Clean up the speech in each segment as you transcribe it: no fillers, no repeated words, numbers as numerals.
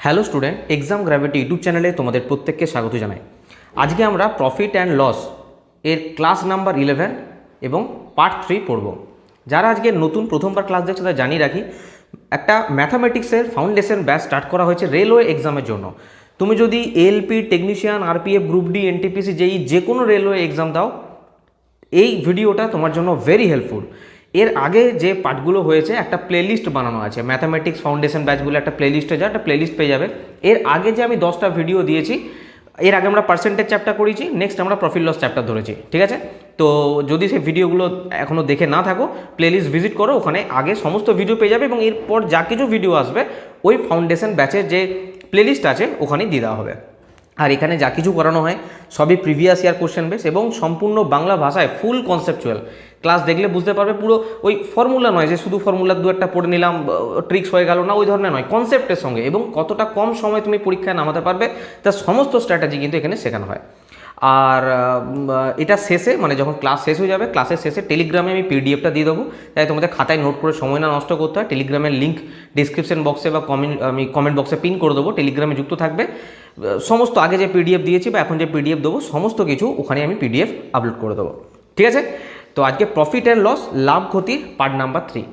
Hello student, exam gravity YouTube চ্যানেলে তোমাদের প্রত্যেককে স্বাগত জানাই। আজকে আমরা প্রফিট অ্যান্ড লস এর ক্লাস নাম্বার 11 এবং পার্ট 3 পড়ব। যারা আজকে নতুন প্রথমবার ক্লাস দেখছে তারা জানিয়ে রাখি, একটা ম্যাথামেটিক্সের ফাউন্ডেশন ব্যাচ স্টার্ট করা হয়েছে রেলওয়ে এক্সামের জন্য। তুমি যদি LP, technician, RPF, group D, NTPC, যেই যে কোনো রেলওয়ে এক্সাম দাও, এই ভিডিওটা তোমার জন্য ভেরি হেল্পফুল। এর আগে যে পার্টগুলো হয়েছে একটা প্লেলিস্ট বানানো আছে, ম্যাথামেটিক্স ফাউন্ডেশন ব্যাচগুলো একটা প্লেলিস্টে যা একটা প্লেলিস্ট পেয়ে যাবে। এর আগে যে আমি 10টা ভিডিও দিয়েছি, এর আগে আমরা পার্সেন্টেজ চ্যাপ্টার করেছি, নেক্সট আমরা প্রফিট লস চ্যাপ্টার ধরেছি, ঠিক আছে? তো যদি সেই ভিডিওগুলো এখনও দেখে না থাকো, প্লেলিস্ট ভিজিট করো, ওখানে আগে সমস্ত ভিডিও পেয়ে যাবে এবং এরপর যা কিছু ভিডিও আসবে ওই ফাউন্ডেশন ব্যাচের যে প্লেলিস্ট আছে ওখানেই দিয়ে দেওয়া হবে। আর এখানে যা কিছু করানো হয় সবই প্রিভিয়াস ইয়ার কোশ্চেন বেস এবং সম্পূর্ণ বাংলা ভাষায় ফুল কনসেপচুয়াল। ক্লাস দেখলে বুঝতে পারবে, পুরো ওই ফর্মুলা নয় যে শুধু ফর্মুলা দু একটা পড়ে নিলাম, ট্রিক্স হয়ে গেল না, ওই ধরনের নয়, কনসেপ্টের সঙ্গে এবং কতটা কম সময় তুমি পরীক্ষায় নামাতে পারবে তার সমস্ত স্ট্র্যাটেজি কিন্তু এখানে শেখানো হয়। আর এটা শেষে, মানে যখন ক্লাস শেষ হয়ে যাবে, ক্লাসের শেষে টেলিগ্রামে আমি পিডিএফটা দিয়ে দেবো, তাই তোমাদের খাতায় নোট করে সময় না নষ্ট করতে হয়। টেলিগ্রামের লিঙ্ক ডিসক্রিপশন বক্সে বা আমি কমেন্ট বক্সে পিন করে দেবো, টেলিগ্রামে যুক্ত থাকবে। সমস্ত আগে যে পিডিএফ দিয়েছি বা এখন যে পিডিএফ দেবো সমস্ত কিছু ওখানে আমি পিডিএফ আপলোড করে দেবো, ঠিক আছে? তো আজকে প্রফিট অ্যান্ড লস, লাভ ক্ষতির পার্ট নাম্বার 3।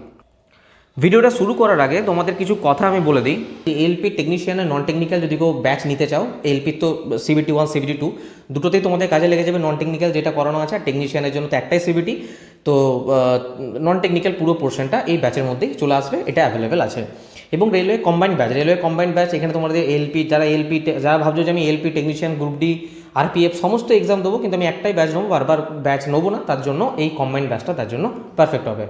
ভিডিওটা শুরু করার আগে তোমাদের কিছু কথা আমি বলে দিই। এলপি, টেকনিশিয়ানের নন টেকনিক্যাল যদি কেউ ব্যাচ নিতে চাও, এলপির তো সিবিটি 1, সিবিটি 2 দুটোতেই তোমাদের কাজে লেগে যাবে। নন টেকনিক্যাল যেটা করানো আছে, আর টেকনিশিয়ানের জন্য তো একটাই সিবিটি। তো নন টেকনিক্যাল পুরো পোর্শনটা এই ব্যাচের মধ্যেই চলে আসবে, এটা অ্যাভেলেবেল আছে। এবং রেলওয়ে কম্বাইন্ড ব্যাচ, এখানে তোমাদের যারা ভাবছো যে আমি LP, technician, group D, RPF সমস্ত এক্সাম দেবো কিন্তু আমি একটাই ব্যাচ নেবো, বারবার ব্যাচ নেবো না, তার জন্য এই কম্বাইন্ড ব্যাচটা তার জন্য পারফেক্ট হবে,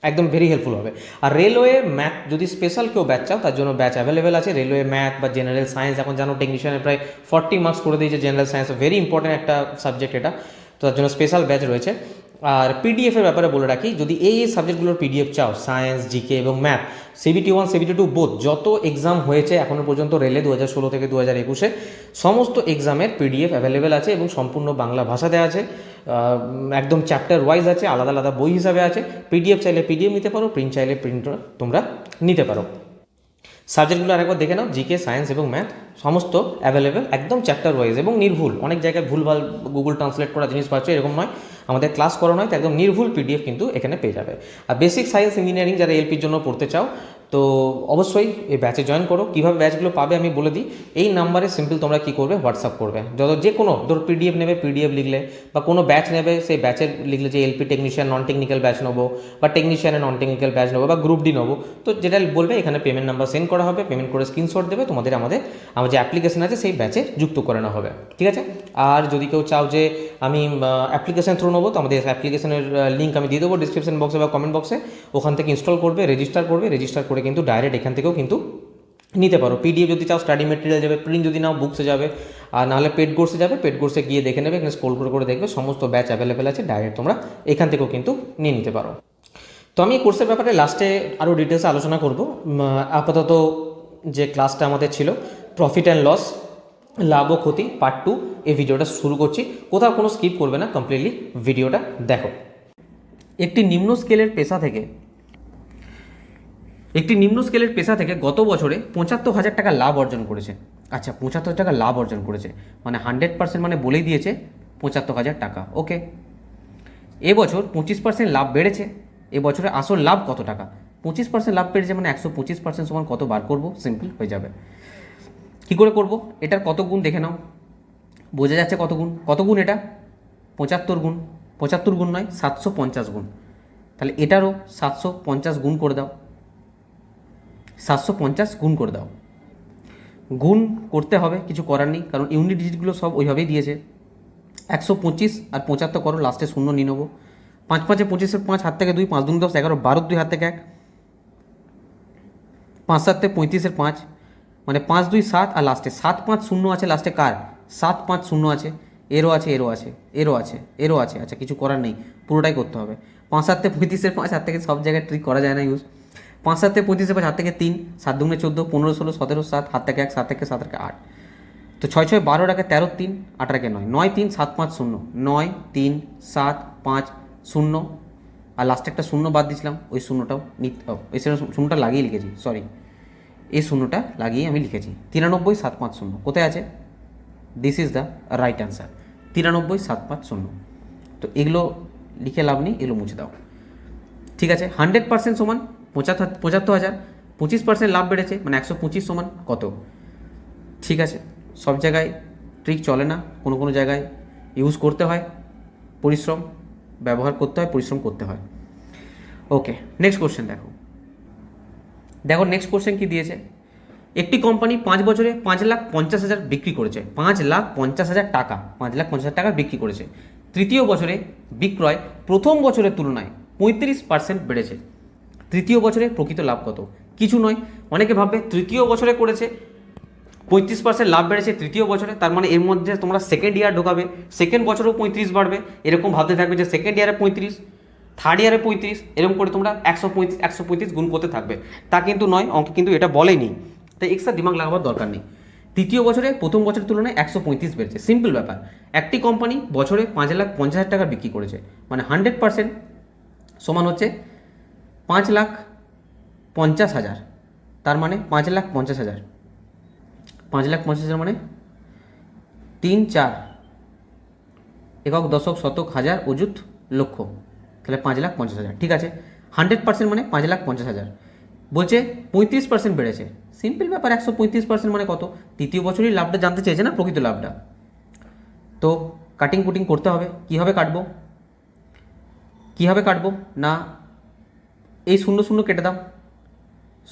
একদম ভেরি হেল্পফুল হবে। আর রেলওয়ে ম্যাথ যদি স্পেশাল কেউ ব্যাচ চাও তার জন্য ব্যাচ অ্যাভেলেবেল আছে। রেলওয়ে ম্যাথ বা জেনারেল সায়েন্স, এখন জানো টেকনিশিয়ানের প্রায় 40 মার্কস করে দিয়েছে জেনারেল সায়েন্স, ভেরি ইম্পর্টেন্ট একটা সাবজেক্ট এটা, তো তার জন্য স্পেশাল ব্যাচ রয়েছে। আর পিডিএফের ব্যাপারে বলে রাখি, যদি এই সাবজেক্টগুলোর পিডিএফ চাও, সায়েন্স, জিকে এবং ম্যাথ, সিবিটি 1, সিবিটি 2 বোথ, যত এক্সাম হয়েছে এখনও পর্যন্ত রেলে 2016 থেকে 2021, সমস্ত এক্সামের পিডিএফ অ্যাভেলেবেল আছে এবং সম্পূর্ণ বাংলা ভাষাতে আছে, একদম চ্যাপ্টার ওয়াইজ আছে, আলাদা আলাদা বই হিসাবে আছে। পিডিএফ চাইলে পিডিএফ নিতে পারো, প্রিন্ট চাইলে প্রিন্ট তোমরা নিতে পারো। সাবজেক্টগুলো আরেকবার দেখে নাও, জিকে, সায়েন্স এবং ম্যাথ সমস্ত অ্যাভেলেবেল, একদম চ্যাপ্টার ওয়াইজ এবং নির্ভুল। অনেক জায়গায় ভুলভাল গুগল ট্রান্সলেট করা জিনিস পাচ্ছ, এরকম নয়, আমাদের ক্লাস করানো হয় তো একদম নির্ভুল পিডিএফ কিন্তু এখানে পেয়ে যাবে। আর বেসিক সায়েন্স ইঞ্জিনিয়ারিং যারা এলপির জন্য পড়তে চাও তো অবশ্যই এই ব্যাচে জয়েন করো। কীভাবে ব্যাচগুলো পাবে আমি বলে দিই। এই নাম্বারে সিম্পল তোমরা কী করবে, হোয়াটসঅ্যাপ করবে, যে কোনো ধর পিডিএফ নেবে, পিডিএফ লিখলে, বা কোনো ব্যাচ নেবে সেই ব্যাচের লিখলে যে LP, technician, non technical batch নেবো, বা টেকনিশিয়ানের নন টেকনিক্যাল ব্যাচ নেবো, বা গ্রুপ ডি নেবো, তো যেটা বলবে এখানে পেমেন্ট নাম্বার সেন্ড করা হবে, পেমেন্ট করে স্ক্রিনশট দেবে, তোমাদের আমার যে অ্যাপ্লিকেশন আছে সেই ব্যাচে যুক্ত করানো হবে, ঠিক আছে? আর যদি কেউ চাও যে আমি অ্যাপ্লিকেশন থ্রু নেবো, তো আমাদের অ্যাপ্লিকেশনের লিঙ্ক আমি দিয়ে দেবো ডিসক্রিপশন বক্সে বা কমেন্ট বক্সে, ওখান থেকে ইনস্টল করবে, রেজিস্টার করে কিন্তু ডাইরেক্ট এখান থেকেও কিন্তু নিতে পারো। পিডিএফ যদি চাও স্টাডি মেটেরিয়াল যাবে, প্রিন্ট যদি নাও বুকসে যাবে, আর নাহলে পেড কোর্সে যাবে, পেড কোর্সে গিয়ে দেখে নেবে, এখানে স্ক্রল করে দেখবে সমস্ত ব্যাচ অ্যাভেলেবেল আছে, ডাইরেক্ট তোমরা এখান থেকেও কিন্তু নিয়ে নিতে পারো। তো আমি এই কোর্সের ব্যাপারে লাস্টে আরও ডিটেলসে আলোচনা করব। আপাতত যে ক্লাসটা আমাদের ছিল প্রফিট অ্যান্ড লস, লাভ ও ক্ষতি পার্ট 2, এই ভিডিওটা শুরু করছি। কোথাও কোনো স্কিপ করবে না, কমপ্লিটলি ভিডিওটা দেখো। একটি নিম্ন স্কেলের পেশা থেকে গত বছরে 75,000 টাকা লাভ অর্জন করেছে। আচ্ছা, 75,000 টাকা লাভ অর্জন করেছে মানে 100%, মানে বলেই দিয়েছে 75,000 টাকা, ওকে। এবছর 25% লাভ বেড়েছে, এবছরে আসল লাভ কত টাকা? 25% লাভ বেড়েছে মানে 125% সমান কত বার করবো? সিম্পল হয়ে যাবে। কী করে করব? এটার কত গুণ দেখে নাও, বোঝা যাচ্ছে কত গুণ এটা? 75 গুণ, 75 গুণ নয় 750 গুণ। তাহলে এটারও 750 গুণ করে দাও, 750 গুণ করে দাও। গুণ করতে হবে, কিছু করার নেই, কারণ ইউনিট ডিজিটগুলো সব ওইভাবেই দিয়েছে। 125 আর 75 করো, লাস্টে শূন্য নিয়ে নেবো। 5 5 25, 5 হাত থেকে 2, 5 2 10, 11 12, 2 হাত থেকে 1, 5 7 35, 5 মানে 5 2 7, আর লাস্টে 7 5 0 আছে, লাস্টে কার? 7 5 0 আছে, এরও আছে। আচ্ছা, কিছু করার নেই, পুরোটাই করতে হবে। 5 7 35, 5 হাত থেকে সব জায়গায় ট্রিক করা যায় না ইউজ। 5 7 35, 5 হাত থেকে 3, 7 2 14, 15 16 17 7, হাত থেকে 1, 7 থেকে 7 থেকে 8, তো 6 6 12 টাকে 13 3, 8 টাকে 9, 9 3 7 5 0, 9 3 7 5 0, আর লাস্টে একটা শূন্য বাদ দিয়েছিলাম, ওই শূন্যটাও শূন্যটা লাগিয়ে লিখেছি, সরি। এই শূন্যটা লাগিয়ে আমি লিখেছি 93,750 কোথায় আছে, this is the right answer 93,750। তো এগুলো লিখে লাভ নেই, এগুলো মুছে দাও। ঠিক আছে, 100% সমান 75,000, 25% লাভ বেড়েছে মানে 125 সমান কত। ঠিক আছে, সব জায়গায় ট্রিক চলে না, কোনো কোনো জায়গায় ইউজ করতে হয়, পরিশ্রম ব্যবহার করতে হয়, পরিশ্রম করতে হয়। ওকে, নেক্সট কোশ্চেন দেখো। নেক্সট কোশ্চেন কি দিয়েছে, একটি কোম্পানি 5 বছরে 5,50,000 বিক্রি করেছে, 5,50,000 টাকা, 5,50,000 টাকা বিক্রি করেছে। তৃতীয় বছরে বিক্রয় প্রথম বছরের তুলনায় 35% বেড়েছে। তৃতীয় বছরে প্রকৃত লাভ কত? কিছু নয়, অনেকে ভাববে তৃতীয় বছরে করেছে 35% লাভ বেড়েছে তৃতীয় বছরে, তার মানে এর মধ্যে তোমরা সেকেন্ড ইয়ার ঢোকাবে, সেকেন্ড বছরেও 35 বাড়বে, এরকম ভাবতে থাকবে যে সেকেন্ড ইয়ারে 35, থার্ড ইয়ারে 35, এরকম করে তোমরা 135 গুণ করতে থাকবে। তা কিন্তু নয়, অঙ্কে কিন্তু এটা বলেনি, তাই এক্সট্রা দিমাগ লাগাবার দরকার নেই। তৃতীয় বছরে প্রথম বছরের তুলনায় 135 বেড়েছে, সিম্পল ব্যাপার। একটি কোম্পানি বছরে 5,50,000 টাকা বিক্রি করেছে, মানে 100% সমান হচ্ছে 5,50,000, তার মানে 5,50,000, 5,50,000 মানে 3, 4 একক দশক শতক হাজার অযুত লক্ষ, তাহলে 5,50,000। ঠিক আছে, 100% মানে 5,50,000, বলছে 35% বেড়েছে, সিম্পল ব্যাপার। 135% মানে কত? তৃতীয় বছরই লাভটা জানতে চেয়েছে না, প্রকৃত লাভটা। তো কাটিং কুটিং করতে হবে, কীভাবে কাটবো না, এই 0 কেটে দাও,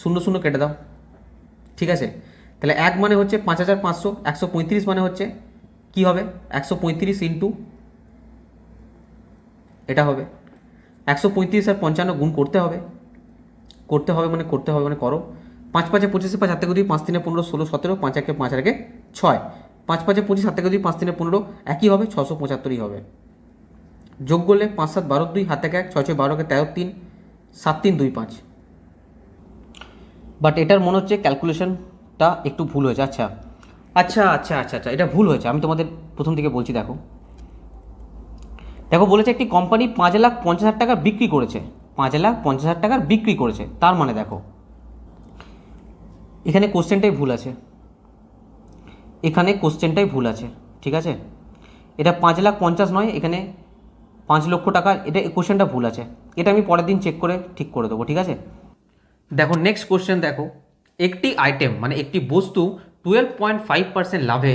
0 কেটে দাও। ঠিক আছে, তাহলে 1 মানে হচ্ছে 5,500, 135 মানে হচ্ছে কি হবে, 135 ইন্টু এটা হবে 135 আর 55 গুণ করতে হবে মানে করো। 5 5 25, 5 7 2, 5 3 15, 16 17, 5 1 5 আর 6, 5 5 25, 7 2, 5 3 15, একই হবে, 675ই হবে। যোগ করলে 5 7 12 2, হাতে 1, 6 6 12 13 3, 7 3 2 5। বাট এটার মনে হচ্ছে ক্যালকুলেশনটা একটু ভুল হয়েছে। আচ্ছা, এটা ভুল হয়েছে, আমি তোমাদের প্রথম থেকে বলছি। দেখো বলেছে একটি কোম্পানি 5,50,000 টাকা বিক্রি করেছে, 5,50,000 টাকার বিক্রি করেছে, তার মানে দেখো এখানে কোশ্চেনটাই ভুল আছে, ঠিক আছে, এটা 5,50,000 নয়, এখানে 5 লক্ষ টাকা, এটা কোশ্চেনটা ভুল আছে, এটা আমি পরের দিন চেক করে ঠিক করে দেবো। ঠিক আছে, দেখো নেক্সট কোশ্চেন দেখো, একটি আইটেম মানে একটি বস্তু 12.5% লাভে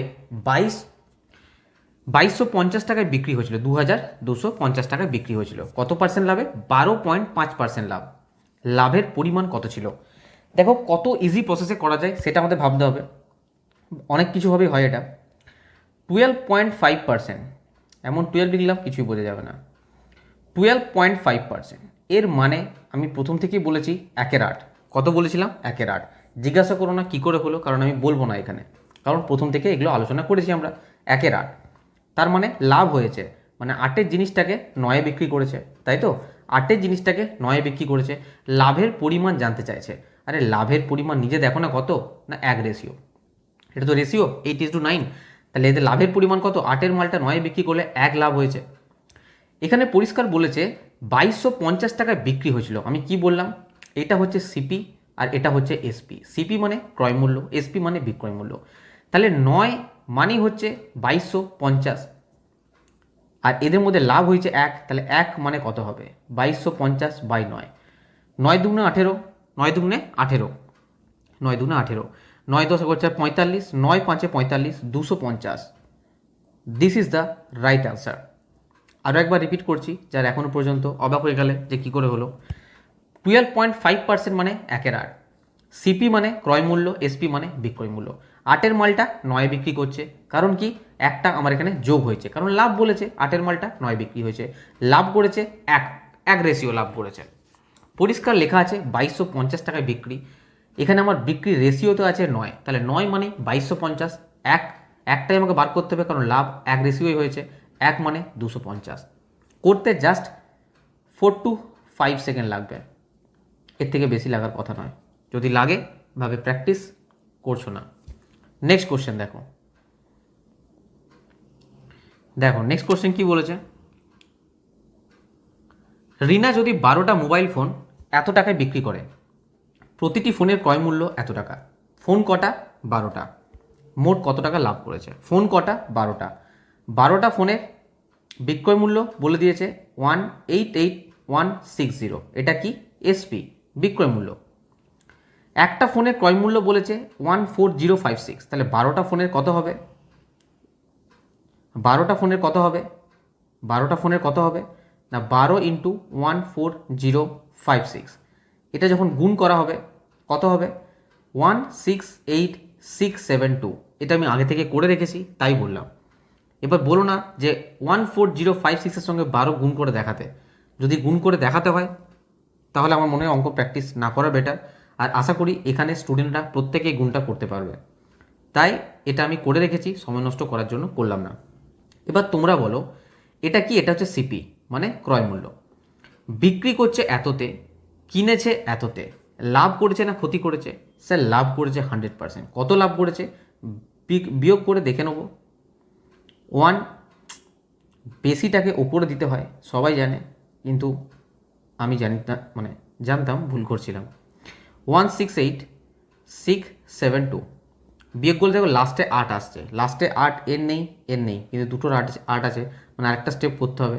2,250 টাকায় বিক্রি হয়েছিল, 2,250 টাকায় বিক্রি হয়েছিল, কত পার্সেন্ট লাভে? 12.5% লাভ। লাভের পরিমাণ কত ছিল? দেখো কত ইজি প্রসেসে করা যায় সেটা আমাদের ভাবতে হবে, অনেক কিছুভাবেই হয় এটা। 12.5%, এমন 12 লিখলাম কিছুই বোঝা যাবে না, 12.5%, এর মানে আমি প্রথম থেকেই বলেছি 1/8। কত বলেছিলাম? 1/8। জিজ্ঞাসা করো না কী করে হলো, কারণ আমি বলবো না এখানে, কারণ প্রথম থেকে এগুলো আলোচনা করেছি আমরা। 1/8, তার মানে লাভ হয়েছে, মানে 8-এর জিনিসটাকে 9-এ বিক্রি করেছে, তাই তো? 8-এর জিনিসটাকে 9-এ বিক্রি করেছে, লাভের পরিমাণ জানতে চাইছে। আরে লাভের পরিমাণ নিজে দেখো না কত, না 1 রেশিও, এটা তো রেশিও 8:9, তাহলে এদের লাভের পরিমাণ কত? 8-এর মালটা 9-এ বিক্রি করলে 1 লাভ হয়েছে। এখানে পরিষ্কার বলেছে 2,250 টাকায় বিক্রি হয়েছিল, আমি কি বললাম? এটা হচ্ছে সিপি আর এটা হচ্ছে এসপি। সিপি মানে ক্রয় মূল্য, এসপি মানে বিক্রয় মূল্য। তাহলে 9 মানেই হচ্ছে 2,250, আর এদের মধ্যে লাভ হয়েছে 1, তাহলে 1 মানে কত হবে? 2,250/9, 9 দুগুণে 18, 9 দুগুণে 18, 9 দুগুণে 18, 9 10 করছে 45, 9 5 45, 250। This is the right answer. আরও একবার রিপিট করছি, যারা এখনও পর্যন্ত অবাক হয়ে গেলে যে কী করে হলো। 12.5% মানে 1/8, সিপি মানে ক্রয় মূল্য, এসপি মানে বিক্রয় মূল্য। 8-এর মালটা 9-এ বিক্রি করছে, কারণ কি? একটা আমার এখানে যোগ হয়েছে, কারণ লাভ বলেছে, 8-এর মালটা 9 বিক্রি হয়েছে, লাভ করেছে 1 রেশিও লাভ করেছে। পরিষ্কার লেখা আছে 2,250 টাকায় বিক্রি, এখানে আমার বিক্রি রেশিওতে আছে 9, তাহলে 9 মানে 2,250, একটাই আমাকে বার করতে হবে, কারণ লাভ 1 রেশিওই হয়েছে, 1 মানে 250। করতে জাস্ট 4 to 5 সেকেন্ড লাগবে, এর থেকে বেশি লাগার কথা নয়। যদি লাগে ভাবে প্র্যাকটিস করছো না। নেক্সট কোশ্চেন দেখো নেক্সট কোশ্চেন কি বলেছে, রিনা যদি 12টা মোবাইল ফোন এত টাকায় বিক্রি করে, প্রতিটি ফোনের ক্রয় মূল্য এত টাকা, ফোন কটা? 12টা। মোট কত টাকা লাভ করেছে? ফোন কটা? 12টা। 12টা ফোনের বিক্রয় মূল্য বলে দিয়েছে 188,160। এটা কি? এসপি, বিক্রয় মূল্য। একটা ফোনের ক্রয় মূল্য বলেছে 14056। তাহলে 12টা ফোনের কত হবে? 12টা ফোনের কত হবে? 12টা ফোনের কত হবে না, 12 ইন্টু 14056। এটা যখন গুণ করা হবে কত হবে? 168672। এটা আমি আগে থেকে করে রেখেছি তাই বললাম। এবার বলো না যে 14056-এর সঙ্গে 12 গুণ করে দেখাতে। যদি গুণ করে দেখাতে হয় তাহলে আমার মনে হয় অঙ্ক প্র্যাকটিস না করা বেটার। আর আশা করি এখানে স্টুডেন্টরা প্রত্যেকেই গুণটা করতে পারবে। তাই এটা আমি করে রেখেছি, সময় নষ্ট করার জন্য করলাম না। এবার তোমরা বলো এটা কি? এটা হচ্ছে সিপি মানে ক্রয় মূল্য। বিক্রি করছে এততে, কিনেছে এততে, লাভ করেছে না ক্ষতি করেছে? স্যার লাভ করেছে 100%। কত লাভ করেছে বিয়োগ করে দেখে নেব। 1, বেশিটাকে ওপরে দিতে হয় সবাই জানে, কিন্তু আমি জানি না, মানে জানতাম, ভুল করছিলাম। 168672 বিয়োগ করলে দেখো লাস্টে 8 আসছে। লাস্টে 8 এর নেই, এর নেই, কিন্তু দুটোর 8 আছে, মানে আরেকটা স্টেপ করতে হবে।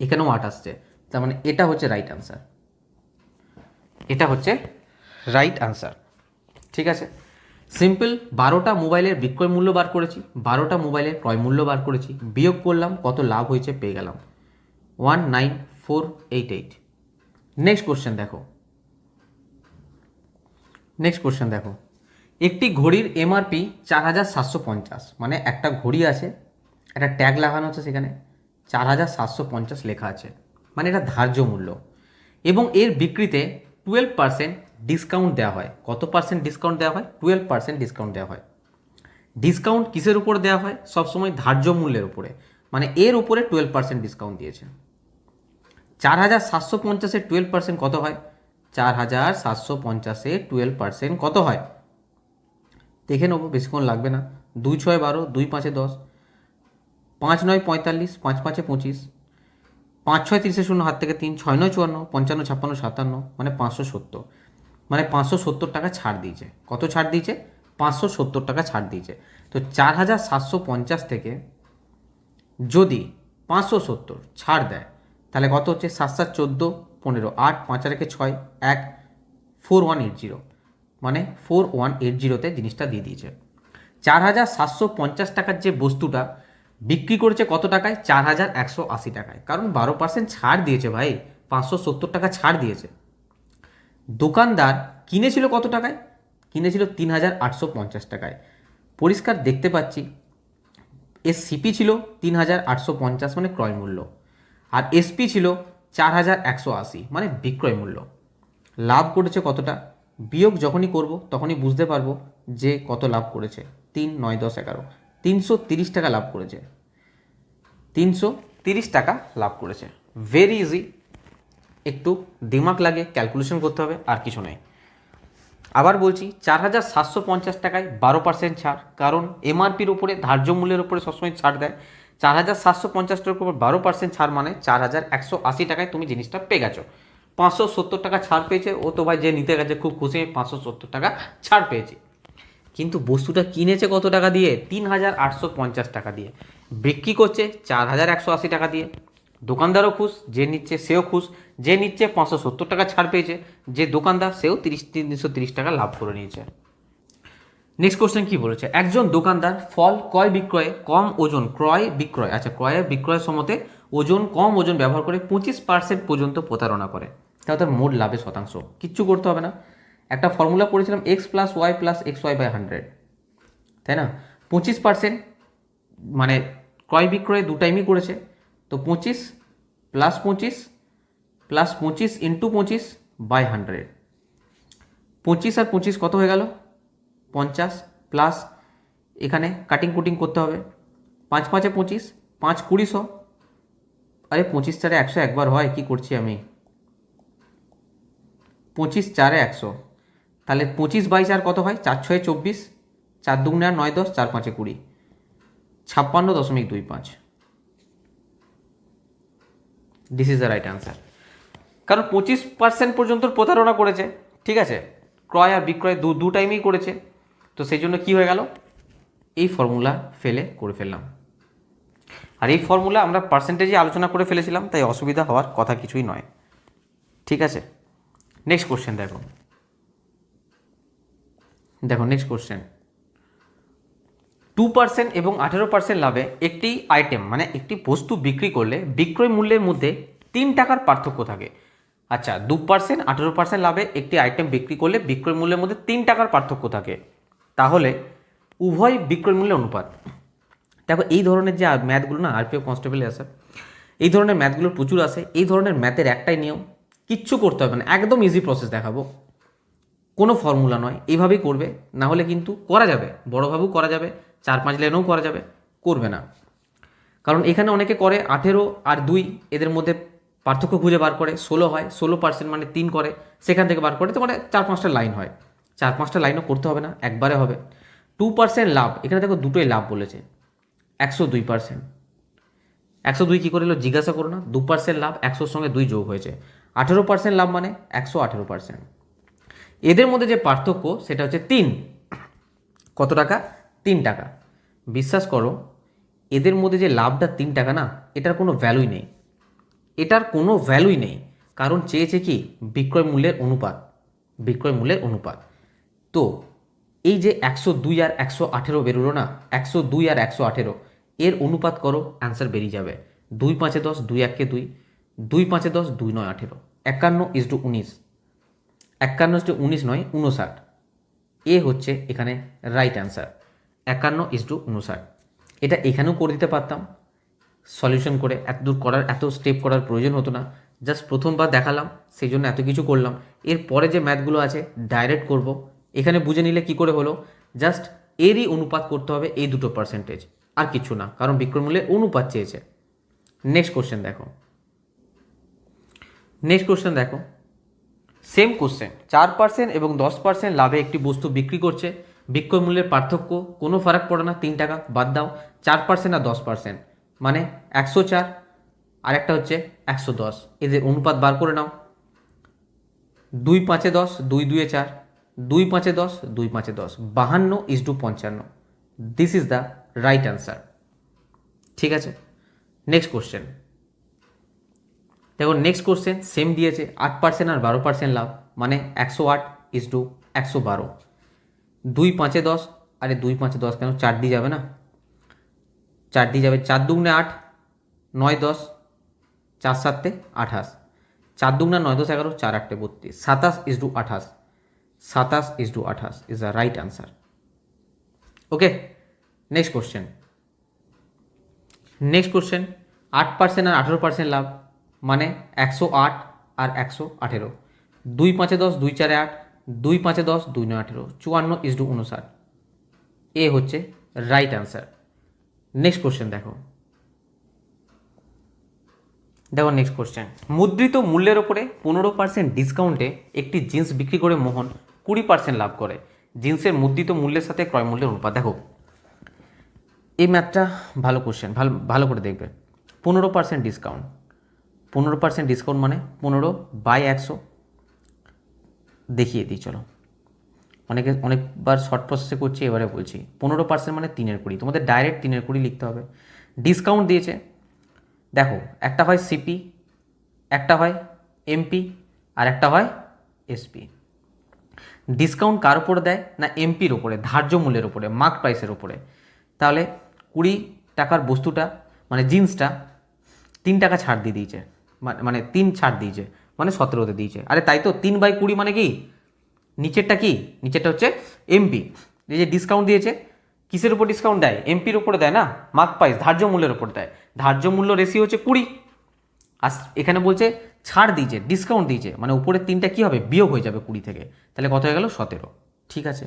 এখানেও 8 আসছে, তার মানে এটা হচ্ছে রাইট আনসার। এটা হচ্ছে রাইট আনসার। ঠিক আছে, সিম্পল। 12টা মোবাইলের বিক্রয় মূল্য বার করেছি, 12টা মোবাইলের ক্রয় মূল্য বার করেছি, বিয়োগ করলাম, কত লাভ হয়েছে পেয়ে গেলাম 19488। নেক্সট কোশ্চেন দেখো। নেক্সট কোশ্চেন দেখো, একটি ঘড়ির এমআরপি 4750। মানে একটা ঘড়ি আছে, একটা ট্যাগ লাগানো আছে, সেখানে 4750 লেখা আছে, মানে এটা ধার্য মূল্য। এবং এর বিক্রিতে 12% ডিসকাউন্ট দেওয়া হয়। কত পার্সেন্ট ডিসকাউন্ট দেওয়া হয়? 12% ডিসকাউন্ট দেওয়া হয়। ডিসকাউন্ট কিসের উপরে দেওয়া হয়? সবসময় ধার্য মূল্যের উপরে, মানে এর উপরে 12% ডিসকাউন্ট দিয়েছে। 4750-এর 12% কত হয়? 4750-এর 12% কত হয় দেখে নেবো, বেশিক্ষণ লাগবে না। 2 6 12, 2 5 10, 5 9 45, 5 5 25, 5 6 30 শূন্য হাত থেকে 3, 6 9 54, 55 56 57, মানে 570। মানে 570 টাকা ছাড় দিয়েছে। কত ছাড় দিয়েছে? 570 টাকা ছাড় দিয়েছে। তো 4750 থেকে যদি 570 ছাড় দেয় তাহলে কত হচ্ছে? 7 7 14, 15, 8 5 রেখে 6 1, 4180। মানে 4180-তে জিনিসটা দিয়ে দিয়েছে। 4750 টাকার যে বস্তুটা বিক্রি করেছে কত টাকায়? 4180 টাকায়। কারণ 12% ছাড় দিয়েছে ভাই, 570 টাকা ছাড় দিয়েছে। দোকানদার কিনেছিল কত টাকায়? কিনেছিল 3850 টাকায়। পরিষ্কার দেখতে পাচ্ছি এর সিপি ছিল 3850, মানে ক্রয় মূল্য, আর এসপি ছিল 4180, মানে বিক্রয় মূল্য। লাভ করেছে কতটা? বিয়োগ যখনই করব তখনই বুঝতে পারবো যে কত লাভ করেছে। 3 9 10 11, 330 টাকা লাভ করেছে। 330 টাকা লাভ করেছে। ভেরি ইজি, একটু দিমাগ লাগে ক্যালকুলেশন করতে হবে, আর কিছু নেই। আবার বলছি, 4750 টাকায় 12% ছাড়, কারণ এমআরপির উপরে, ধার্য মূল্যের উপরে সবসময় ছাড় দেয়। 4750 টাকার উপর 12% ছাড়, মানে 4180 টাকায় তুমি জিনিসটা পেয়ে গেছো। 570 টাকা ছাড় পেয়েছে ও, তো ভাই যে নিতে গেছে খুব খুশি, 570 টাকা ছাড় পেয়েছি। কিন্তু বস্তুটা কিনেছে কত টাকা দিয়ে? 3850 টাকা দিয়ে। বিক্রি করছে 4180 টাকা দিয়ে। দোকানদারও খুশ, যে নিচ্ছে সেও খুশ। যে নিচ্ছে 570 টাকা ছাড় পেয়েছে, যে দোকানদার সেও 330 টাকা লাভ করে নিয়েছে। নেক্সট কোশ্চেন কি বলেছে? একজন দোকানদার ফল ক্রয় বিক্রয়ে কম ওজন, ক্রয় বিক্রয় সমতে ওজন কম ওজন ব্যবহার করে 25% পর্যন্ত প্রতারণা করে। তাহলে তার মোট লাভের শতাংশ। কিচ্ছু করতে হবে না, একটা ফর্মুলা পড়েছিলাম, x + y + xy/100, তাই না? 25%, মানে ক্রয় বিক্রয়ে দু টাইমই করেছে, তো 25 + 25 + 25 × 25/100। 25 আর 25 কত হয়ে গেল? 50, প্লাস এখানে কাটিং কুটিং করতে হবে। 5 5 25, 5 20 100। আরে 25 4 100 একবার হয়, কি করছি আমি? 25 4 100, তাহলে 25/4 কত হয়? 4 6 24, 4 2 9 10, 4 5 20, 56.25। This is the right answer. কারণ 25% পর্যন্ত প্রতারণা করেছে, ঠিক আছে? ক্রয় আর বিক্রয় দু টাইমেই করেছে, তো সেই জন্য কী হয়ে গেল, এই ফর্মুলা ফেলে করে ফেললাম। আর এই ফর্মুলা আমরা পার্সেন্টেজে আলোচনা করে ফেলেছিলাম, তাই অসুবিধা হওয়ার কথা কিছুই নয়। ঠিক আছে, নেক্সট কোশ্চেন দেখো। নেক্সট কোশ্চেন, 2% এবং 18% লাভে একটি আইটেম মানে একটি বস্তু বিক্রি করলে বিক্রয় মূল্যের মধ্যে 3 টাকার পার্থক্য থাকে। আচ্ছা, 2% 18% লাভে একটি আইটেম বিক্রি করলে বিক্রয় মূল্যের মধ্যে 3 টাকার পার্থক্য থাকে, তাহলে উভয় বিক্রয় মূল্যের অনুপাত। দেখো এই ধরনের যে ম্যাথগুলো না আরপিএফ কনস্টেবলে আসে, এই ধরনের ম্যাথগুলো প্রচুর আসে। এই ধরনের ম্যাথের একটাই নিয়ম, কিচ্ছু করতে হবে না, একদম ইজি প্রসেস দেখাবো, কোনো ফর্মুলা নয়, এইভাবেই করবে, না হলে কিন্তু করা যাবে, বড়োভাবেও করা যাবে, 4-5 লাইনেও করা যাবে, করবে না। কারণ এখানে অনেকে করে 18 আর 2 এদের মধ্যে পার্থক্য খুঁজে বার করে 16 হয়, 16% মানে 3 করে, সেখান থেকে বার করে, তো মানে 4-5টা লাইন হয়। 4-5টা লাইনও করতে হবে না, একবারে হবে। 2% লাভ, এখানে দেখো দুটোই লাভ বলেছে, 102%। 102 কী করে এলো জিজ্ঞাসা করো না, 2% লাভ, 100-র সঙ্গে 2 যোগ হয়েছে, 18% লাভ মানে 118%। এদের মধ্যে যে পার্থক্য সেটা হচ্ছে 3, কত টাকা, 3 টাকা। বিশ্বাস করো এদের মধ্যে যে লাভটা 3 টাকা না, এটার কোনো ভ্যালুই নেই, এটার কোনো ভ্যালুই নেই, কারণ চেয়েছে কি বিক্রয় মূল্যের অনুপাত, বিক্রয় মূল্যের অনুপাত। তো এই যে 102 আর 118 বেরোলো না, 102 আর 118 এর অনুপাত করো, অ্যান্সার বেরিয়ে যাবে। 2-5-এ 10, 2-1-কে 2, 2-5-এ 10, 2-9 18, 51:19, 51:19 নয় 59, এ হচ্ছে এখানে রাইট অ্যান্সার, 51:59। এটা এখানেও করে দিতে পারতাম সলিউশন করে, এত দূর করার, এত স্টেপ করার প্রয়োজন হতো না, জাস্ট প্রথমবার দেখালাম সেই জন্য এত কিছু করলাম। এর পরে যে ম্যাথগুলো আছে ডাইরেক্ট করব, এখানে বুঝে নিলে কি করে হলো, জাস্ট এরই অনুপাত করতে হবে, এই দুটো পার্সেন্টেজ, আর কিছু না, কারণ বিক্রয় মূল্যের অনুপাত চেয়েছে। নেক্সট কোশ্চেন দেখো, নেক্সট কোশ্চেন দেখো, সেম কোশ্চেন, 4% এবং 10% লাভে একটি বস্তু বিক্রি করছে, বিক্রয় মূল্যের পার্থক্য কোনো ফারাক পড়ে না, 3 টাকা, বাদ দাও। 4% আর 10% মানে 104, আর একটা হচ্ছে 110, এদের অনুপাত বার করে নাও। 2-5-এ 10, 2-2-এ 4, 2-5-এ 10, 2-5-এ 10, 52:55। This is the right answer. ঠিক আছে, নেক্সট কোশ্চেন দেখো, নেক্সট কোশ্চেন সেম দিয়েছে, 8% আর 12% লাভ মানে 108:112, 2-5-এ 10, আরে 2-5-এ 10 কেন, 4 দিয়ে যাবে না, 4 দিয়ে যাবে, 4-2-8, 9-10, 4-7-এ 28, 4-2-9 9-10 11, 4-8-এ 32, 27:28, 27:28 is the right answer. Okay, next question, next question, 8% আর 18% লাভ মানে 108 আর 118, 2-5-এ 10, 2-4-এ 8, 2-5-এ 10, 2-9 18, 54:59, এ হচ্ছে রাইট অ্যান্সার। নেক্সট কোশ্চেন দেখো, নেক্সট কোশ্চেন, মুদ্রিত মূল্যের ওপরে 15% ডিসকাউন্টে একটি জিন্স বিক্রি করে মোহন 20% লাভ করে, জিন্সের মুদ্রিত মূল্যের সাথে ক্রয় মূল্যের অনুপাত। দেখো এই ম্যাথটা ভালো কোশ্চেন, ভালো করে দেখবে। 15% ডিসকাউন্ট, 15% ডিসকাউন্ট মানে 15/100, দেখিয়ে দিই চলো, অনেকবার শর্ট প্রসেসে করছি, এবারে বলছি। 15% মানে 3/20, তোমাদের ডাইরেক্ট 3/20 লিখতে হবে। ডিসকাউন্ট দিয়েছে, দেখো একটা হয় সিপি, একটা হয় এমপি, আর একটা হয় এসপি। ডিসকাউন্ট কার উপরে দেয় না, এমপির ওপরে, ধার্য মূল্যের ওপরে, মার্ক প্রাইসের ওপরে। তাহলে 20 টাকার বস্তুটা মানে জিন্সটা 3 টাকা ছাড় দিয়ে দিয়েছে, মানে 3 ছাড় দিয়েছে, মানে 17তে দিয়েছে। আরে তাই তো, 3/20 মানে কি, নিচেরটা কি, নিচেরটা হচ্ছে এমপি। এই যে ডিসকাউন্ট দিয়েছে, কিসের উপর ডিসকাউন্ট দেয়, এমপির উপরে দেয় না, মার্ক প্রাইস ধার্য মূল্যের উপর দেয়, ধার্য মূল্য রেশিও হচ্ছে 20, আর এখানে বলছে ছাড় দিয়েছে, ডিসকাউন্ট দিয়েছে, মানে উপরের 3টা কী হবে, বিয়োগ হয়ে যাবে 20 থেকে, তাহলে কত হয়ে গেল 17। ঠিক আছে,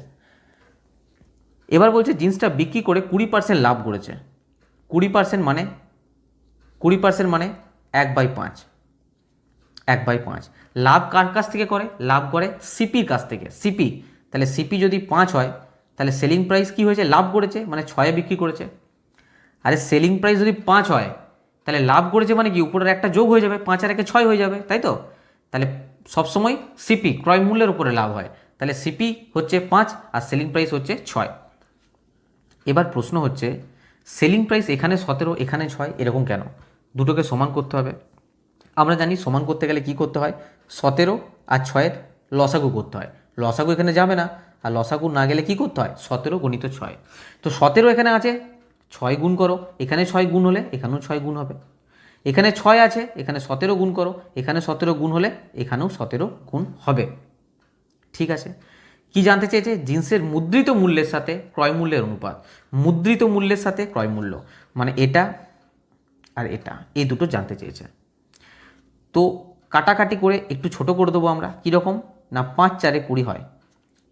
এবার বলছে জিন্সটা বিক্রি করে 20% লাভ করেছে, 20% মানে 1/5, 1/5। লাভ কার কাছ থেকে করে, লাভ করে সিপির কাছ থেকে, সিপি, তাহলে সিপি যদি 5 হয় তাহলে সেলিং প্রাইস কি হয়েছে, লাভ করেছে মানে 6-এ বিক্রি করেছে। আরে সেলিং প্রাইস যদি 5 হয় তাহলে লাভ করেছে মানে কি, উপরের একটা যোগ হয়ে যাবে, 5 আর 1-এ 6 হয়ে যাবে, তাই তো। তাহলে সবসময় সিপি ক্রয় মূল্যের উপরে লাভ হয়, তাহলে সিপি হচ্ছে 5 আর সেলিং প্রাইস হচ্ছে 6। এবার প্রশ্ন হচ্ছে সেলিং প্রাইস এখানে 17 এখানে 6 এরকম কেন? দুটোকে সমান করতে হবে। আমরা জানি সমান করতে গেলে কি করতে হয়, 17 আর 6-এর লসাগু করতে হয়। লসাগু এখানে যাবে না, আর লসাগু না গেলে কি করতে হয়, 17 গুণিত 6। তো 17 এখানে আছে, 6 গুণ করো, এখানে 6 গুণ হলে এখানেও 6 গুণ হবে। এখানে 6 আছে, এখানে 17 গুণ করো, এখানে 17 গুণ হলে এখানেও 17 গুণ হবে। ঠিক আছে, কি জানতে চেয়েছে, জিন্সের মুদ্রিত মূল্যের সাথে ক্রয় মূল্যের অনুপাত। মুদ্রিত মূল্যের সাথে ক্রয় মূল্য মানে এটা আর এটা, এই দুটো জানতে চেয়েছে। তো কাটাকাটি করে একটু ছোট করে দেবো আমরা, কীরকম না 5 4 20 হয়।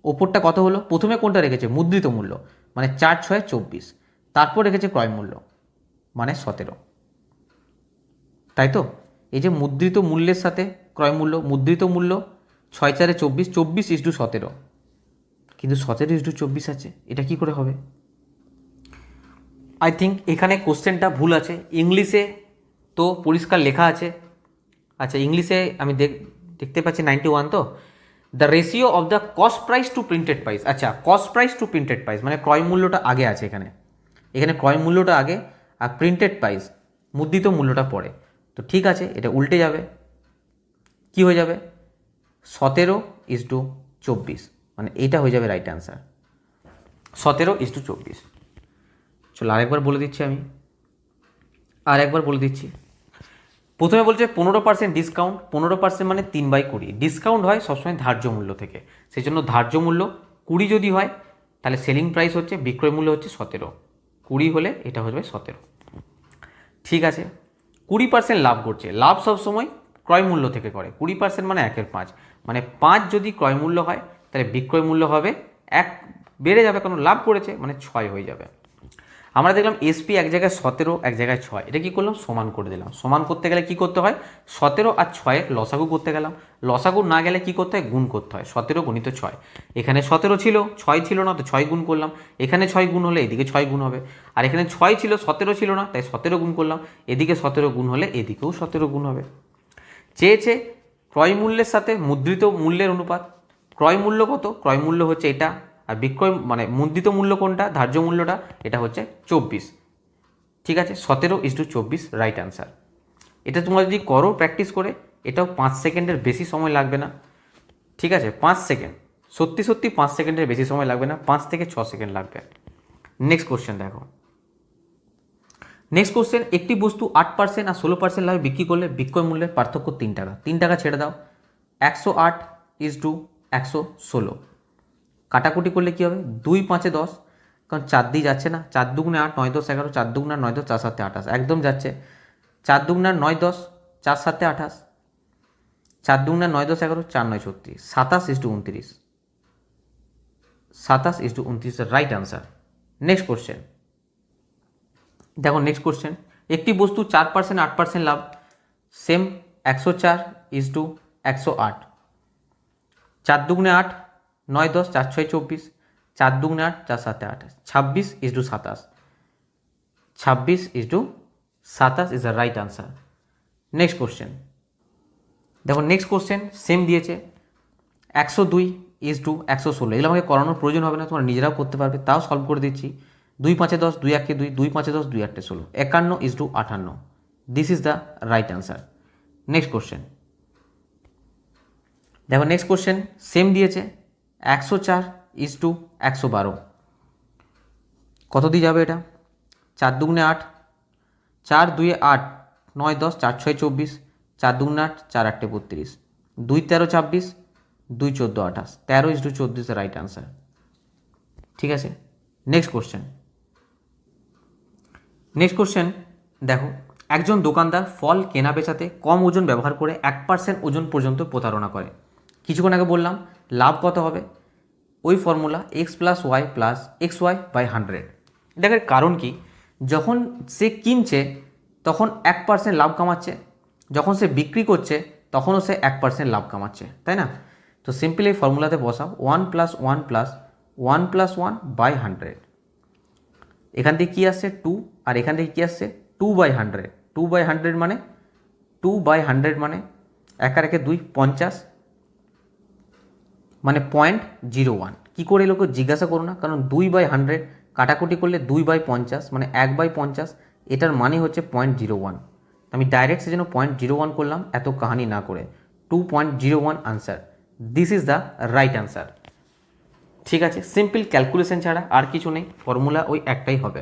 ওপরটা কত হলো, প্রথমে কোনটা রেখেছে, মুদ্রিত মূল্য মানে 4 6 24, তারপর রেখেছে ক্রয় মূল্য মানে 17, তাই তো? এই যে মুদ্রিত মূল্যের সাথে ক্রয় মূল্য, মুদ্রিত মূল্য 6 4 24, 24:17, কিন্তু 17:24 আছে, এটা কি করে হবে? আই থিঙ্ক এখানে কোশ্চেনটা ভুল আছে। ইংলিশে তো পরিষ্কার লেখা আছে। আচ্ছা, ইংলিশে আমি দেখতে পাচ্ছি 91, তো the ratio of the cost price to printed price. আচ্ছা, cost price to printed price মানে ক্রয় মূল্যটা আগে আছে এখানে, এখানে ক্রয় মূল্যটা আগে আর প্রিন্টেড প্রাইস মুদ্রিত মূল্যটা পরে। তো ঠিক আছে, এটা উল্টে যাবে, কি হয়ে যাবে, 17:24, মানে এইটা হয়ে যাবে রাইট অ্যান্সার, 17:24। চলো আরেকবার বলে দিচ্ছি আমি, প্রথমে বলছে 15% ডিসকাউন্ট। 15% মানে 3/20। ডিসকাউন্ট হয় সবসময় ধার্য মূল্য থেকে, সেই জন্য ধার্য মূল্য 20 যদি হয় তাহলে সেলিং প্রাইস হচ্ছে, বিক্রয় মূল্য হচ্ছে 17, 20 হলে এটা হয়ে যাবে 17। ঠিক আছে, 20% লাভ করছে। লাভ সবসময় ক্রয় মূল্য থেকে করে, 20% মানে 1/5, মানে 5 যদি ক্রয় মূল্য হয় তাহলে বিক্রয় মূল্য হবে 1, বেড়ে যাবে কারণ লাভ করেছে, মানে 6 হয়ে যাবে। আমরা দেখলাম এসপি এক জায়গায় 17, এক জায়গায় 6, এটা কি করলাম, সমান করে দিলাম। সমান করতে গেলে কি করতে হয়, 17 আর 6 লসাগু করতে গেলাম, লসাগু না গেলে কি করতে হয়, গুণ করতে হয়, 17 গুণিত 6। এখানে 17 ছিল, 6 ছিল না, তো 6 গুণ করলাম, এখানে 6 গুণ হলে এদিকে 6 গুণ হবে, আর এখানে 6 ছিল 17 ছিল না, তাই 17 গুণ করলাম, এদিকে 17 গুণ হলে এদিকেও 17 গুণ হবে। চেয়েছে ক্রয় মূল্যের সাথে মুদ্রিত মূল্যের অনুপাত। ক্রয় মূল্য কত, ক্রয় মূল্য হচ্ছে এটা, আর বিক্রয় মানে মুদ্রিত মূল্য কোনটা, ধার্য মূল্যটা, এটা হচ্ছে 24। ঠিক আছে, 17:24 রাইট অ্যান্সার। এটা তোমরা যদি করো প্র্যাকটিস করে, এটাও 5 সেকেন্ডের বেশি সময় লাগবে না। ঠিক আছে, 5 সেকেন্ড, সত্যি সত্যি 5 সেকেন্ডের বেশি সময় লাগবে না, 5 থেকে 6 সেকেন্ড লাগবে। নেক্সট কোশ্চেন দেখো। নেক্সট কোশ্চেন, একটি বস্তু 8% আর 16% লাভে বিক্রি করলে বিক্রয় মূল্যের পার্থক্য 3 টাকা। 3 টাকা ছেড়ে দাও, 108:116। কাটাকুটি করলে কী হবে, 2 5 10, কারণ 4 দিয়ে যাচ্ছে না, 4 দুগুণে 8, 9 10 11, 4 দুগুণে 9 10, 4 7 28, একদম যাচ্ছে, 4 দুগুণে 9 10, 4 7 28, 4 দুগুণে 9 10 11, 4 9 36, 27:29, 27:29 রাইট আনসার। নেক্সট কোশ্চেন দেখো, নেক্সট কোশ্চেন, একটি বস্তু 4% 8% লাভ, সেম 104:108, 4 দুগুণে 8, 9 10, 4 6 24, 4 দুগুণে 8, 4 7 28, 26:27, 26:27 is the right answer. Next question দেখো, নেক্সট কোশ্চেন সেম দিয়েছে, 102:116। এগুলো আমাকে করানোর প্রয়োজন হবে না, তোমরা নিজেরাও করতে পারবে, তাও সলভ করে দিচ্ছি। 2 5 10, 2 1 2, 2 5 10, 2 8 16, 51:58। This is the right answer. Next question দেখো, নেক্সট কোশ্চেন সেম দিয়েছে, 104:112। কত দিয়ে যাবে এটা, 4 দুগুণে 8, 4 2 8, 9 10, 4 6 24, 4 দুগুণে 8, 4 8 32, 2 13 26, 2 14 28, 13:14 ইজ দ্য রাইট আনসার। ঠিক আছে, নেক্সট কোশ্চেন দেখো, একজন দোকানদার ফল কেনা বেচাতে কম ওজন ব্যবহার করে 1% ওজন পর্যন্ত প্রতারণা করে। কিছুক্ষণ আগে বললাম লাভ কত হবে, ওই ফর্মুলা x + y + xy/100। দেখার কারণ কি, যখন সে কিনছে তখন 1% লাভ কামাচ্ছে, যখন সে বিক্রি করছে তখনও সে 1% লাভ কামাচ্ছে, তাই না? তো সিম্পল এই ফর্মুলাতে বসাও 1 + 1 + 1 + 1/100। এখান থেকে কী আসছে 2, আর এখান থেকে কী আসছে 2/100। 2/100 মানে 2/100 মানে 1 আর 1 2, 50, মানে 0.01। কী করে এলোকে জিজ্ঞাসা করো না, কারণ 2/100 কাটাকুটি করলে 2/50 মানে 1/50, এটার মানে হচ্ছে 0.01। আমি ডাইরেক্ট সেজন্য 0.01 করলাম, এত কাহানি না করে। 2.01 answer, this is the right answer. ঠিক আছে, সিম্পল ক্যালকুলেশন ছাড়া আর কিছু নেই, ফর্মুলা ওই একটাই হবে।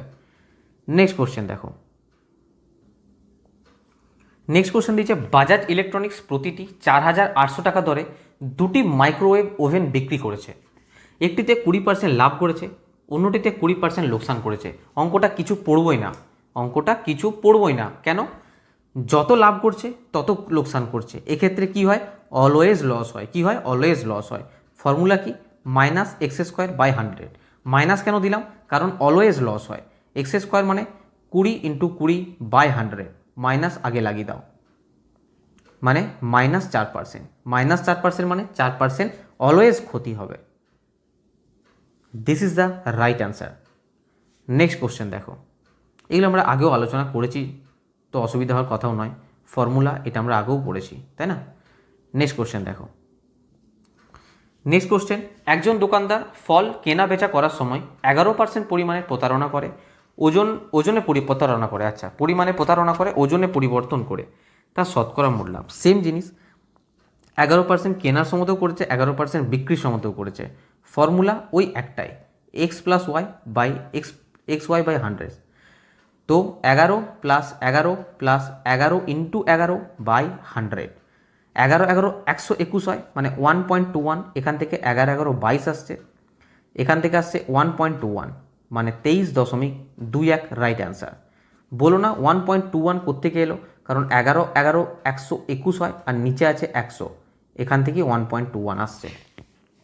নেক্সট কোশ্চেন দেখো। নেক্সট কোশ্চেন দিচ্ছে বাজাজ ইলেকট্রনিক্স প্রতিটি 4,800 টাকা দরে দুটি মাইক্রোওয়েভ ওভেন বিক্রি করেছে। একটিতে 20% লাভ করেছে, অন্যটিতে 20% লোকসান করেছে। অঙ্কটা কিছু পড়বই না। কেন? যত লাভ করছে তত লোকসান করছে, এক্ষেত্রে কি হয়? অলওয়েজ লস হয়। কি হয়? অলওয়েজ লস হয়। ফর্মুলা কি? -x²/100। মাইনাস কেন দিলাম? কারণ অলওয়েজ লস হয়। x² মানে 20 × 20/100, মাইনাস আগে লাগিয়ে দাও, মানে -4%। -4% মানে 4% অলওয়েজ ক্ষতি হবে। This is the right answer. Next question দেখো। এগুলো আমরা আগেও আলোচনা করেছি, তো অসুবিধা হওয়ার কথাও নয়। ফর্মুলা এটা আমরা আগেও পড়েছি, তাই না? নেক্সট কোশ্চেন দেখো। নেক্সট কোশ্চেন, একজন দোকানদার ফল কেনা বেচা করার সময় 11% পরিমাণে প্রতারণা করে, ওজনে প্রতারণা করে। আচ্ছা, পরিমাণে প্রতারণা করে, ওজনে পরিবর্তন করে তার শতকরা মূল্য লাভ। সেম জিনিস, 11% কেনার সময়তেও করেছে, 11% বিক্রির সময়তেও করেছে। ফর্মুলা ওই একটাই, x+y/100। তো 11 + 11 + 11 × 11/100, 11 121 হয়, মানে 1.21। এখান থেকে 11 22 আসছে, এখান থেকে আসছে 1.21, মানে 23.21 রাইট অ্যান্সার। বলো না 1.21 কোত্থেকে এলো? কারণ 11 121 হয়, আর নিচে আছে 100, এখান থেকে 1.21 আসছে।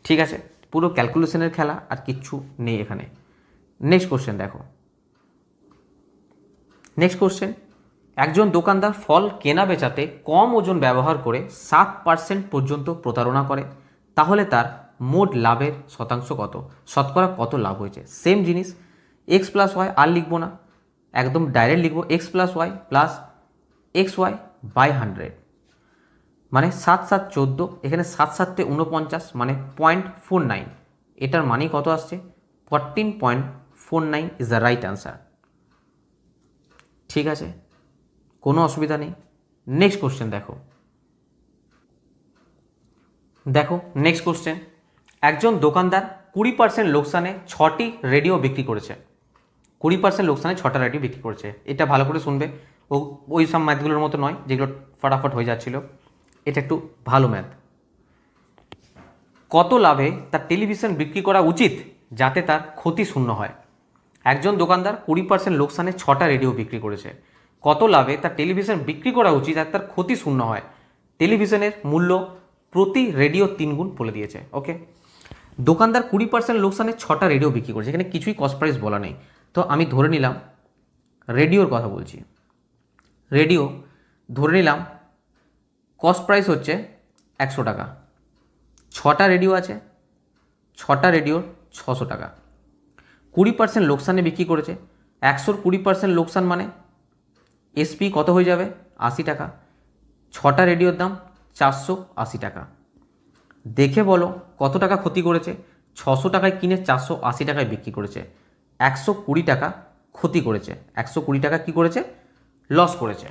ঠিক আছে, পুরো ক্যালকুলেশনের খেলা, আর কিচ্ছু নেই এখানে। নেক্সট কোশ্চেন দেখো। নেক্সট কোশ্চেন, একজন দোকানদার ফল কেনা বেচাতে কম ওজন ব্যবহার করে 7% পর্যন্ত প্রতারণা করে, তাহলে তার মোট লাভের শতাংশ কত? শতকরা কত লাভ হয়েছে? সেম জিনিস, x+y আর লিখবো না, একদম ডাইরেক্ট লিখবো x+y + xy/100, মানে 7 7 14, এখানে 7 7 49, মানে 0.49। এটার মানে কত আসছে? 14.49 ইজ দ্য রাইট অ্যান্সার। ঠিক আছে, কোনো অসুবিধা নেই। নেক্সট কোশ্চেন দেখো। নেক্সট কোশ্চেন, একজন দোকানদার 20% লোকসানে 6টি রেডিও বিক্রি করেছে। 20% লোকসানে 6টা রেডিও বিক্রি করেছে। এটা ভালো করে শুনবে, ওই সব ম্যাথগুলোর মতো নয় যেগুলো ফটাফট হয়ে যাচ্ছিল। এটা একটু ভালো ম্যাথ। কত লাভে তার টেলিভিশন বিক্রি করা উচিত যাতে তার ক্ষতি শূন্য হয়? একজন দোকানদার 20% লোকসানে 6টা রেডিও বিক্রি করেছে। কত লাভে তার টেলিভিশন বিক্রি করা উচিত আর তার ক্ষতি শূন্য হয়? টেলিভিশনের মূল্য প্রতি রেডিও 3 গুণ বলে দিয়েছে। ওকে, দোকানদার 20% লোকসানে 6টা রেডিও বিক্রি করেছে, এখানে কিছুই কস্ট প্রাইস বলা নেই। তো আমি ধরে নিলাম, রেডিওর কথা বলছি, রেডিও ধরে নিলাম কস্ট প্রাইস হচ্ছে 100 টাকা। 6টা রেডিও আছে, 6টা রেডিওর 600 টাকা। 20% লোকসানে বিক্রি করেছে, 100-র 20% লোকসান মানে এসপি কত হয়ে যাবে? 80 টাকা। 6টা রেডিওর দাম 480 টাকা। দেখে বলো কত টাকা ক্ষতি করেছে? 600 টাকায় কিনে 480 টাকায় বিক্রি করেছে, 120 টাকা ক্ষতি করেছে। 120 টাকা কী করেছে? লস করেছে।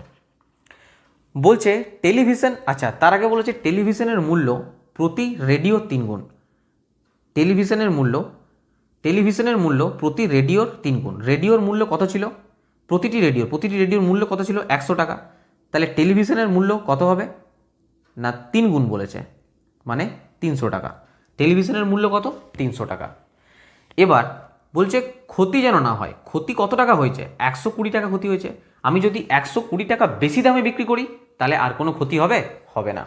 বলছে টেলিভিশন, আচ্ছা তার আগে বলেছে টেলিভিশনের মূল্য প্রতি রেডিও 3 গুণ। টেলিভিশনের মূল্য প্রতি রেডিওর 3 গুণ। রেডিওর মূল্য কত ছিল? প্রতিটি রেডিওর মূল্য কত ছিল? 100 টাকা। তাহলে টেলিভিশনের মূল্য কত হবে? না 3 গুণ বলেছে, মানে 300 টাকা। টেলিভিশনের মূল্য কত? 300 টাকা। এবার বলছে ক্ষতি যেন না হয়। ক্ষতি কত টাকা হয়েছে? 120 টাকা ক্ষতি হয়েছে। আমি যদি 120 টাকা বেশি দামে বিক্রি করি তাহলে আর কোনো ক্ষতি হবে? হবে না।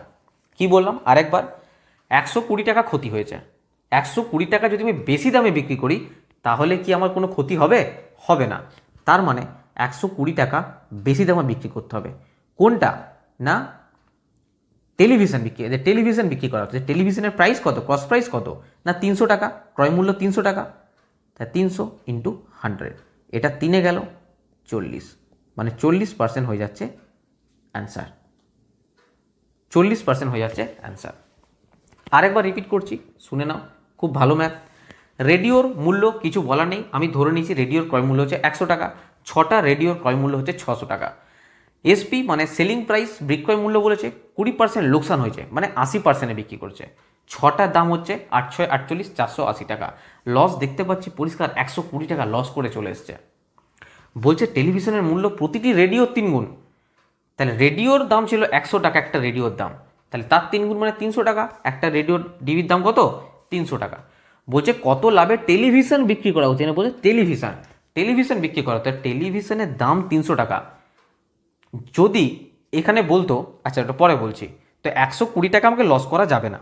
কি বললাম আরেকবার? 120 টাকা ক্ষতি হয়েছে, 120 টাকা যদি আমি বেশি দামে বিক্রি করি তাহলে কি আমার কোনো ক্ষতি হবে? হবে না। তার মানে 120 টাকা বেশি দামে বিক্রি করতে হবে। কোনটা? না টেলিভিশন বিক্রি করা হচ্ছে। টেলিভিশনের প্রাইস কত? কস্ট প্রাইস কত? না 300 টাকা, ক্রয় মূল্য 300 টাকা। তা 300 × 100, এটা 3-এ গেল 40, মানে 40% হয়ে যাচ্ছে অ্যান্সার। 40% হয়ে যাচ্ছে অ্যান্সার। আরেকবার রিপিট করছি, শুনে নাও, খুব ভালো ম্যাথ। রেডিওর মূল্য কিছু বলার নেই, আমি ধরে নিয়েছি রেডিওর ক্রয় মূল্য হচ্ছে 100 টাকা, 6টা রেডিওর ক্রয় মূল্য হচ্ছে 600 টাকা। এসপি মানে সেলিং প্রাইস, বিক্রয় মূল্য বলেছে 20% লোকসান হয়েছে, মানে 80%-এ বিক্রি করছে। 6টার দাম হচ্ছে 848 480 টাকা। লস দেখতে পাচ্ছি পরিষ্কার, 120 টাকা লস করে চলে এসছে। বলছে টেলিভিশনের মূল্য প্রতিটি রেডিওর 3 গুণ। তাহলে রেডিওর দাম ছিল 100 টাকা একটা রেডিওর দাম, তাহলে তার 3 গুণ মানে 300 টাকা। একটা রেডিওর ডিভির দাম কত? 300 টাকা। বলছে কত লাভে টেলিভিশন বিক্রি করা উচিত, বলছে টেলিভিশন বিক্রি করা, তো টেলিভিশনের দাম 300 টাকা। যদি এখানে বলতো, আচ্ছা ওটা পরে বলছি, তো 120 টাকা আমাকে লস করা যাবে না,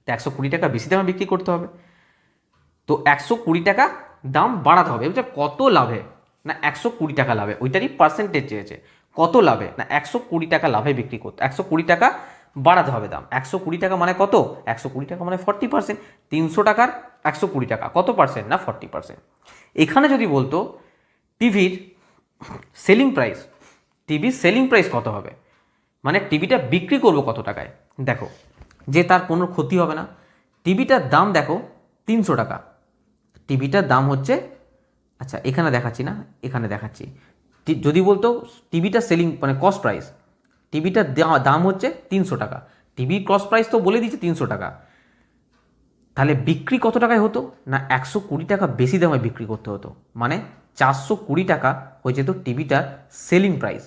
তো 120 টাকা বেশি দামে বিক্রি করতে হবে, তো 120 টাকা দাম বাড়াতে হবে। বুঝছে কত লাভে? না 120 টাকা লাভে, ওইটারই পার্সেন্টেজ চেয়েছে। কত লাভে? না 120 টাকা লাভে বিক্রি করতে, 120 টাকা বাড়াতে হবে দাম। 120 টাকা মানে কত? 120 টাকা মানে 40%। 300 টাকার 120 টাকা কত পার্সেন্ট? না 40%। এখানে যদি বলতো টিভির সেলিং প্রাইস, টিভির সেলিং প্রাইস কত হবে, মানে টিভিটা বিক্রি করবো কত টাকায়, দেখো যে তার কোনো ক্ষতি হবে না। টিভিটার দাম দেখো 300 টাকা, টিভিটার দাম হচ্ছে, আচ্ছা এখানে দেখাচ্ছি না, এখানে দেখাচ্ছি। যদি বলতো টিভিটা সেলিং মানে কস্ট প্রাইস, টিভিটার দাম হচ্ছে 300 টাকা, টিভির কস্ট প্রাইস তো বলে দিচ্ছে 300 টাকা, তাহলে বিক্রি কত টাকায় হতো? না 120 টাকা বেশি দামে বিক্রি করতে হতো, মানে 420 টাকা হয়ে যেত টিভিটার সেলিং প্রাইস।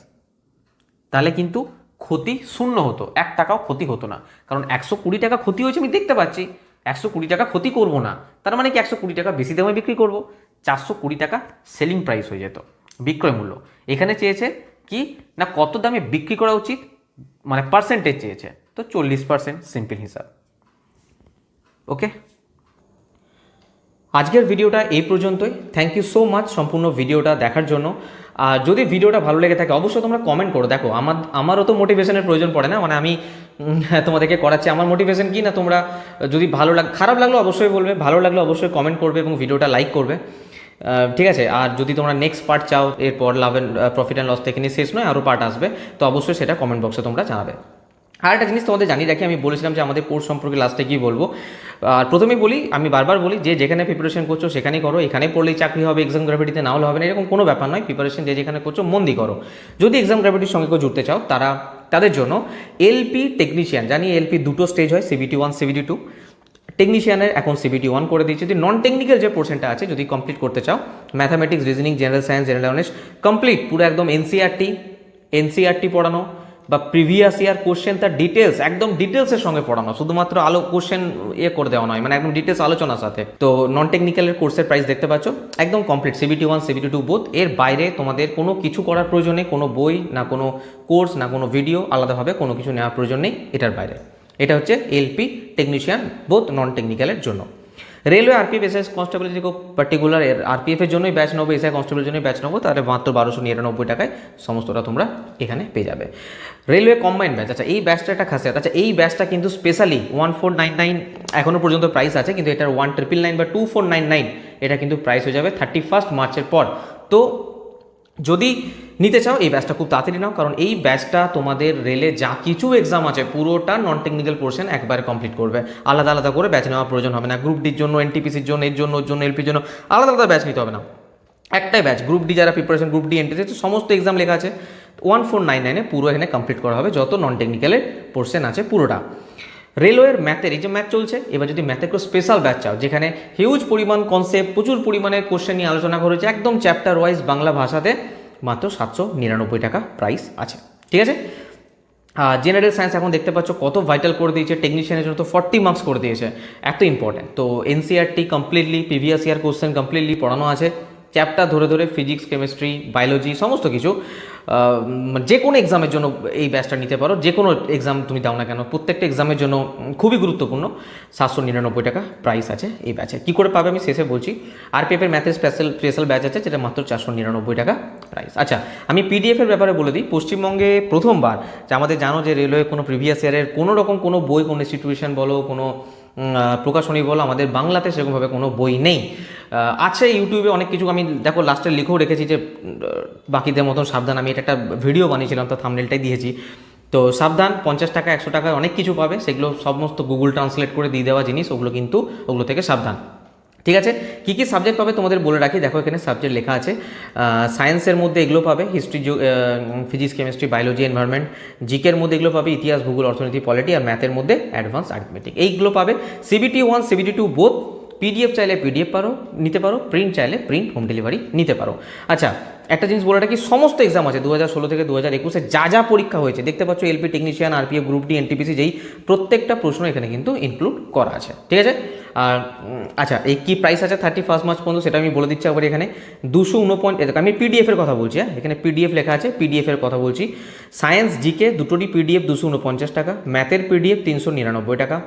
তাহলে কিন্তু ক্ষতি শূন্য হতো, 1 টাকাও ক্ষতি হতো না, কারণ 120 টাকা ক্ষতি হয়েছে আমি দেখতে পাচ্ছি, 120 টাকা ক্ষতি করব না, তার মানে কি 120 টাকা বেশি দামে বিক্রি করব, 420 টাকা সেলিং প্রাইস হয়ে যেত, বিক্রয় মূল্য। এখানে চেয়েছে কি না কত দামে বিক্রি করা উচিত, মানে পার্সেন্টেজ চেয়েছে, তো 40%, সিম্পল হিসাব। ওকে, আজকের ভিডিওটা এই পর্যন্তই। থ্যাংক ইউ সো মাচ সম্পূর্ণ ভিডিওটা দেখার জন্য। আর যদি ভিডিওটা ভালো লেগে থাকে অবশ্যই তোমরা কমেন্ট করো। দেখো আমারও তো মোটিভেশনের প্রয়োজন পড়ে না, মানে আমি তোমাদেরকে করাচ্ছি, আমার মোটিভেশন কি না তোমরা যদি খারাপ লাগলো অবশ্যই বলবে, ভালো লাগলো অবশ্যই কমেন্ট করবে এবং ভিডিওটা লাইক করবে, ঠিক আছে। আর যদি তোমরা নেক্সট পার্ট চাও, এরপর প্রফিট অ্যান্ড লস থেকে নিয়ে শেষ নয়, আরও পার্ট আসবে, তো অবশ্যই সেটা কমেন্ট বক্সে তোমরা জানাবে। আর একটা জিনিস তোমাদের জানিয়ে রাখি, আমি বলেছিলাম যে আমাদের কোর্স সম্পর্কে লাস্টে কী বলবো। আর প্রথমেই বলি, আমি বারবার বলি যে যেখানে প্রিপারেশন করছো সেখানেই করো, এখানে পড়লেই চাকরি হবে, এক্সাম গ্র্যাভিটিতে না হলে হবে না, এরকম কোনো ব্যাপার নয়। প্রিপারেশন যে যেখানে করছো মন দিয়ে করো। যদি এক্সাম গ্র্যাভিটির সঙ্গে কেউ জুড়তে চাও তাদের জন্য এলপি টেকনিশিয়ান, জানি এলপি দুটো স্টেজ হয়, CBT 1 CBT 2, টেকনিশিয়ানের এখন CBT 1 করে দিয়েছে। যদি নন টেকনিক্যাল যে পোর্শনটা আছে যদি কমপ্লিট করতে চাও, mathematics, reasoning, general science, general awareness complete পুরো একদম এনসিআরটি পড়ানো, বা প্রিভিয়াস ইয়ার কোশ্চেন তার ডিটেলস একদম ডিটেলসের সঙ্গে পড়ানো, শুধুমাত্র কোশ্চেন করে দেওয়া নয়, মানে একদম ডিটেলস আলোচনার সাথে। তো নন টেকনিক্যালের কোর্সের প্রাইস দেখতে পাচ্ছ, একদম কমপ্লিট CBT 1 CBT 2 বোথ। এর বাইরে তোমাদের কোনো কিছু করার প্রয়োজন নেই, কোনো বই না, কোনো কোর্স না, কোনো ভিডিও আলাদাভাবে কোনো কিছু নেওয়ার প্রয়োজন নেই এটার বাইরে। এটা হচ্ছে এলপি টেকনিশিয়ান বোথ নন টেকনিক্যালের জন্য। রেলওয়ে আরপিএফ এসআই কনস্টেবল যদি খুব পার্টিকুলার আরপিএফের জন্যই ব্যাচ নেবো, এসআই কনস্টেবলের জন্যই ব্যাচ নেবো, তাহলে মাত্র 1299 টাকায় সমস্তটা তোমরা এখানে পেয়ে যাবে। রেলওয়ে কম্বাইন্ড ব্যাচ, আচ্ছা এই ব্যাচটা একটা খাসিয়াত, আচ্ছা এই ব্যাচটা কিন্তু স্পেশালি 1499 এখনও পর্যন্ত প্রাইস আছে, কিন্তু এটার 1999 বা 2499 এটা কিন্তু প্রাইস হয়ে যাবে 31 মার্চের পর। তো যদি নিতে চাও এই ব্যাচটা খুব তাড়াতাড়ি নাও, কারণ এই ব্যাচটা তোমাদের রেলে যা কিছু এক্সাম আছে পুরোটা নন টেকনিক্যাল পোর্শন একবারে কমপ্লিট করবে, আলাদা আলাদা করে ব্যাচ নেওয়ার প্রয়োজন হবে না। গ্রুপ ডির জন্য, এনটিপিসির জন্য, এর জন্য, ওর জন্য, এলপির জন্য আলাদা আলাদা ব্যাচ নিতে হবে না, একটাই ব্যাচ। গ্রুপ ডি যারা প্রিপারেশন, গ্রুপ ডি এনটিসি সমস্ত এক্সাম লেখা আছে, 1499 পুরো এখানে কমপ্লিট করা হবে, যত নন টেকনিক্যালের পোর্শন আছে পুরোটা। রেলওয়ের ম্যাথের এই যে ম্যাথ চলছে, এবার যদি ম্যাথের কোনো স্পেশাল ব্যাচ চাও যেখানে হিউজ পরিমাণ কনসেপ্ট, প্রচুর পরিমাণে কোশ্চেন নিয়ে আলোচনা করেছে, একদম চ্যাপ্টার ওয়াইজ বাংলা ভাষাতে, মাত্র 799 টাকা প্রাইস আছে, ঠিক আছে। জেনারেল সায়েন্স এখন দেখতে পাচ্ছ কত ভাইটাল করে দিয়েছে, টেকনিশিয়ানের জন্য তো 40 মার্কস করে দিয়েছে, এত ইম্পর্টেন্ট। তো NCERT completely, previous year question completely পড়ানো আছে, চ্যাপ্টার ধরে ধরে ফিজিক্স, কেমিস্ট্রি, বায়োলজি সমস্ত কিছু। যে কোনো এক্সামের জন্য এই ব্যাচটা নিতে পারো, যে কোনো এক্সাম তুমি দাও না কেন, প্রত্যেকটা এক্সামের জন্য খুবই গুরুত্বপূর্ণ। 799 টাকা প্রাইস আছে এই ব্যাচে। কী করে পাবে আমি শেষে বলছি। আরপিএফের ম্যাথের স্পেশাল ব্যাচ আছে, যেটা মাত্র 499 টাকা প্রাইস। আচ্ছা আমি পিডিএফের ব্যাপারে বলে দিই, পশ্চিমবঙ্গে প্রথমবার যে আমাদের জানো যে রেলওয়ে কোনো প্রিভিয়াস ইয়ারের কোনো রকম কোনো বই, কোনো ইনস্টিটিউশন বলো, কোনো প্রকাশনী বলো, আমাদের বাংলাতে সেরকমভাবে কোনো বই নেই। আছে ইউটিউবে অনেক কিছু, আমি দেখো লাস্টে লিখেও রেখেছি যে বাকিদের মতন সাবধান, আমি এটা একটা ভিডিও বানিয়েছিলাম, তো থাম্বনেলটাই দিয়েছি। তো সাবধান, 50 টাকা 100 টাকায় অনেক কিছু পাবে, সেগুলো সমস্ত গুগল ট্রান্সলেট করে দিয়ে দেওয়া জিনিস, ওগুলো কিন্তু ওগুলো থেকে সাবধান। ঠিক আছে, কী কী সাবজেক্ট পাবে তোমাদের বলে রাখি, দেখো এখানে সাবজেক্ট লেখা আছে। সায়েন্সের মধ্যে এগুলো পাবে, history, physics, chemistry, biology, environment. জিকের মধ্যে এগুলো পাবে, ইতিহাস, ভূগোল, অর্থনীতি, পলিটি। আর ম্যাথের মধ্যে অ্যাডভান্স আর্থমেটিক, এইগুলো পাবে। CBT 1 CBT 2 both. PDF চাইলে PDF নিতে পারো, প্রিন্ট চাইলে প্রিন্ট, হোম ডেলিভারি নিতে পারো। আচ্ছা, একটা জিনিস বলে রাখি, সমস্ত এক্সাম আছে 2016 থেকে 2021-এ যা যা পরীক্ষা হয়েছে দেখতে পাচ্ছ, LP technician, RPF, group D, NTPC, যেই প্রত্যেকটা প্রশ্ন এখানে কিন্তু ইনক্লুড করা আছে। ঠিক আছে, আর আচ্ছা, এই কী প্রাইস আছে 31 মার্চ পর্যন্ত সেটা আমি বলে দিচ্ছি একবার। এখানে 249, আমি PDF-এর কথা বলছি, এখানে PDF লেখা আছে, PDF-এর কথা বলছি। সায়েন্স, জিকে দুটোরই PDF 249 টাকা, ম্যাথের PDF 399 টাকা।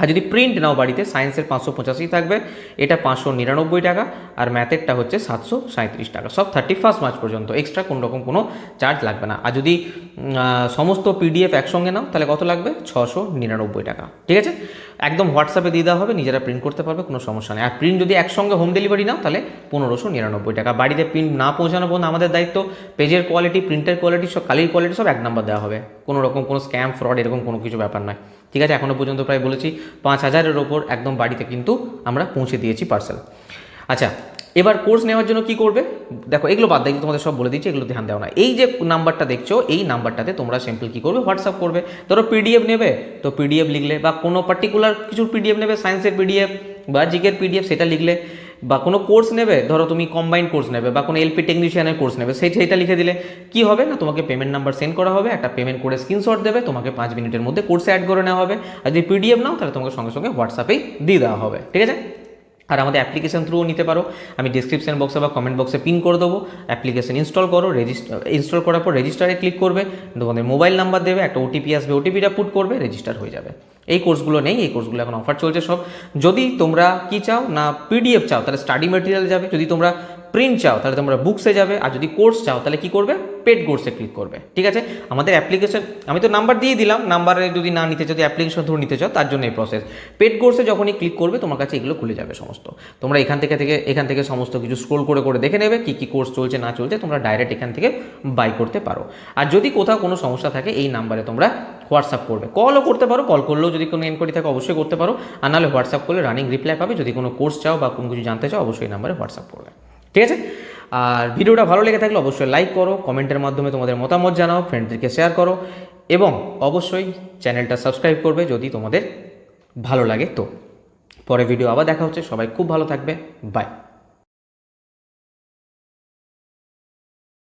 আর যদি প্রিন্ট নাও বাড়িতে, সায়েন্সের 585 থাকবে, এটা 599 টাকা, আর ম্যাথেরটা হচ্ছে 737 টাকা, সব 31 মার্চ পর্যন্ত, এক্সট্রা কোনো রকম কোনো চার্জ লাগবে না। আর যদি সমস্ত PDF একসঙ্গে নাও তাহলে কত লাগবে, 699 টাকা। ঠিক আছে, একদম হোয়াটসঅ্যাপে দিয়ে দেওয়া হবে, নিজেরা প্রিন্ট করতে পারবে, কোনো সমস্যা নেই। আর প্রিন্ট যদি একসঙ্গে হোম ডেলিভারি নাও তাহলে 1599 টাকা। বাড়িতে প্রিন্ট না পৌঁছানো পর্যন্ত আমাদের দায়িত্ব, পেজের কোয়ালিটি, প্রিন্টের কোয়ালিটি, সব কালির কোয়ালিটি সব 1 নম্বর দেওয়া হবে, কোনো রকম কোনো স্ক্যাম, ফ্রড এরকম কোনো কিছু ব্যাপার নয়। ঠিক আছে, এখনও পর্যন্ত প্রায় বলেছি 5000-এর ওপর একদম বাড়িতে কিন্তু আমরা পৌঁছে দিয়েছি পার্সেল। আচ্ছা, এবার কোর্স নেওয়ার জন্য কি করবে, দেখো এগুলো বাদ দিয়ে তোমাদের সব বলে দিচ্ছি, এগুলো ধ্যান দেওয়া না। এই যে নাম্বারটা দেখছো, এই নাম্বারটাতে তোমরা সিম্পল কী করবে, হোয়াটসঅ্যাপ করবে। ধরো PDF নেবে তো PDF লিখলে, বা কোনো পার্টিকুলার কিছু PDF নেবে, সায়েন্সের PDF বা জিকের PDF, সেটা লিখলে, বা কোনো কোর্স নেবে, ধরো তুমি কম্বাইন্ড কোর্স নেবে বা কোনো LP টেকনিশিয়ানের কোর্স নেবে, সেইটা লিখে দিলে কি হবে না, তোমাকে পেমেন্ট নাম্বার সেন্ড করা হবে, একটা পেমেন্ট করে স্ক্রিনশট দেবে, তোমাকে 5 মিনিটের মধ্যে কোর্সে অ্যাড করে নেওয়া হবে। আর যদি PDF নাও তাহলে তোমাকে সঙ্গে সঙ্গে হোয়াটসঅ্যাপেই দিয়ে দেওয়া হবে। ঠিক আছে, আর আমাদের অ্যাপ্লিকেশন থ্রুও নিতে পারো, আমি ডিসক্রিপশন বক্সে বা কমেন্ট বক্সে পিন করে দেবো। অ্যাপ্লিকেশন ইনস্টল করো, ইনস্টল করার পর রেজিস্টারে ক্লিক করবে, তোমাদের মোবাইল নাম্বার দেবে, একটা OTP আসবে, OTPটা পুট করবে, রেজিস্টার হয়ে যাবে। এই কোর্সগুলো নেই, এই কোর্সগুলো এখন অফার চলছে সব। যদি তোমরা কি চাও না PDF চাও তাহলে স্টাডি মেটেরিয়াল যাবে, যদি তোমরা প্রিন্ট চাও তাহলে তোমরা বুকসে যাবে, আর যদি কোর্স চাও তাহলে কি করবে, পেড কোর্সে ক্লিক করবে। ঠিক আছে, আমাদের অ্যাপ্লিকেশন, আমি তো নাম্বার দিয়ে দিলাম, নাম্বারে যদি না নিতে চাও, যদি অ্যাপ্লিকেশন থ্রু নিতে চাও, তার জন্য এই প্রসেস। পেড কোর্সে যখনই ক্লিক করবে তোমার কাছে এগুলো খুলে যাবে সমস্ত, তোমরা এখান থেকে সমস্ত কিছু স্ক্রোল করে করে দেখে নেবে কী কী কোর্স চলছে না চলছে, তোমরা ডাইরেক্ট এখান থেকে বাই করতে পারো। আর যদি কোথাও কোনো সমস্যা থাকে এই নাম্বারে তোমরা হোয়াটসঅ্যাপ করবে, কলও করতে পারো, কল করলেও যদি কোনো এনকোয়ারি থাকে অবশ্যই করতে পারো, আর নাহলে হোয়াটসঅ্যাপ করলে রানিং রিপ্লাই পাবে। যদি কোনো কোর্স চাও বা কোনো কিছু জানতে চাও অবশ্যই এই নাম্বারে হোয়াটসঅ্যাপ করবে। ঠিক আছে, আর ভিডিওটা ভালো লেগে থাকলে অবশ্যই লাইক করো, কমেন্টের মাধ্যমে তোমাদের মতামত জানাও, ফ্রেন্ডদেরকে শেয়ার করো, এবং অবশ্যই চ্যানেলটা সাবস্ক্রাইব করবে যদি তোমাদের ভালো লাগে। তো পরে ভিডিও আবার দেখা হচ্ছে, সবাই খুব ভালো থাকবে, বাই।